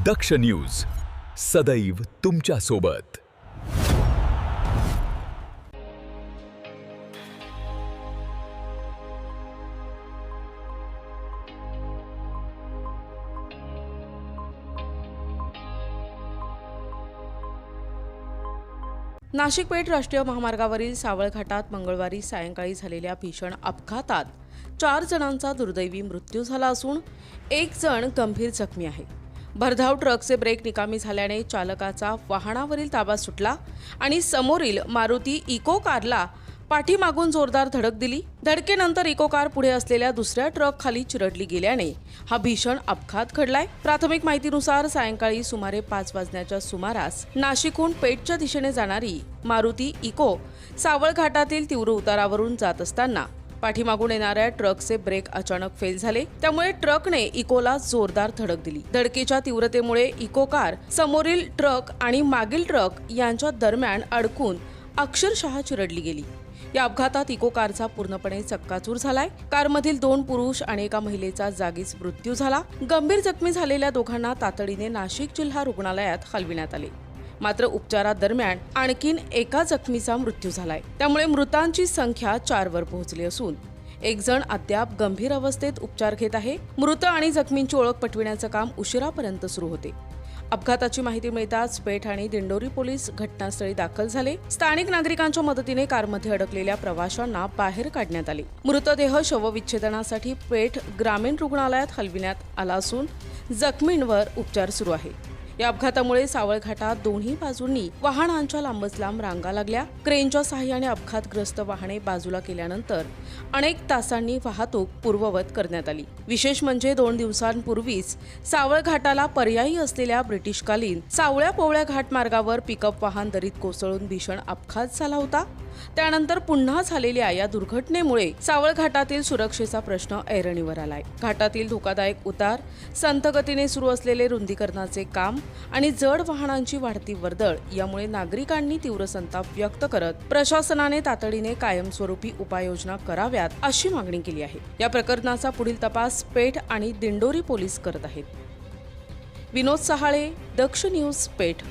दक्ष news सदैव तुमच्या सोबत। नाशिक पेठ राष्ट्रीय महामार्गावरील सावळ घाटात मंगळवारी सायंकाळी झालेल्या भीषण अपघातात 4 जणांचा दुर्दैवी मृत्यू झाला असून 1 जण गंभीर जखमी आहे। भरधाव ट्रकचे ब्रेक निकामी झाल्याने चालकाचा वाहनावरील ताबा सुटला आणि समोरील मारुती इको कारला पाठीमागून जोरदार धडक दिली। धडकेनंतर इको कार पुढे असलेल्या दुसऱ्या ट्रक खाली चिरडली गेल्याने हा भीषण अपघात घडलाय। प्राथमिक माहितीनुसार सायंकाळी सुमारे 5 वाजण्याच्या सुमारास नाशिकहून पेठच्या दिशेने जाणारी मारुती इको सावळ घाटातील तीव्र उतारावरून जात असताना पाठीमागून येणाऱ्या ट्रकचे ब्रेक अचानक फेल झाले, त्यामुळे ट्रकने इकोला जोरदार धडक दिली। धडकेच्या तीव्रतेमुळे इको कार समोरील ट्रक आणि मागील ट्रक यांच्या दरम्यान अडकून अक्षरशः चिरडली गेली। या अपघातात इको कारचा पूर्णपणे चक्काचूर झालाय। कारमधील 2 पुरुष आणि एका महिलेचा जागीच मृत्यू झाला। गंभीर जखमी झालेल्या दोघांना तातडीने नाशिक जिल्हा रुग्णालयात हलविण्यात आले, मात्र उपचारादरम्यान आणखीन एका जखमीचा मृत्यू झालाय। त्यामुळे मृतांची संख्या 4 वर पोहोचली असून 1 जण अद्याप गंभीर अवस्थेत उपचार घेत आहे। मृत आणि जखमींची ओळख पटविण्याचं काम उशिरापर्यंत सुरू होते। अपघाताची माहिती मिळताच पेठ आणि दिंडोरी पोलीस घटनास्थळी दाखल झाले। स्थानिक नागरिकांच्या मदतीने कारमध्ये अडकलेल्या प्रवाशांना बाहेर काढण्यात आले। मृतदेह शवविच्छेदनासाठी पेठ ग्रामीण रुग्णालयात हलविण्यात आला असून जखमींवर उपचार सुरू आहे। या अपघातामुळे सावळ घाटात दोन्ही बाजूंनी वाहनांच्या लांबच लांब रांगा लागल्या। क्रेनच्या सहाय्याने अपघातग्रस्त वाहने बाजूला केल्यानंतर अनेक तासांनी वाहतूक पूर्ववत करण्यात आली। विशेष म्हणजे 2 दिवसांपूर्वीच सावळ घाटाला पर्यायी असलेल्या ब्रिटिशकालीन सावळ्या पोवळ्या घाट मार्गावर पिकअप वाहन दरीत कोसळून भीषण अपघात झाला होता। त्यानंतर पुन्हा झालेल्या या दुर्घटनेमुळे सावळ घाटातील सुरक्षेचा प्रश्न ऐरणीवर आलाय। घाटातील धोकादायक उतार, संथ गतीने सुरू असलेले रुंदीकरणाचे काम आणि जड वाहनांची वाढती वर्दळ यामुळे नागरिकांनी तीव्र संताप व्यक्त करत प्रशासनाने तातडीने कायमस्वरूपी उपाययोजना कराव्यात अशी मागणी केली आहे। या प्रकरणाचा पुढील तपास पेठ आणि दिंडोरी पोलीस करत आहेत। विनोद सहाळे, दक्ष न्यूज, पेठ।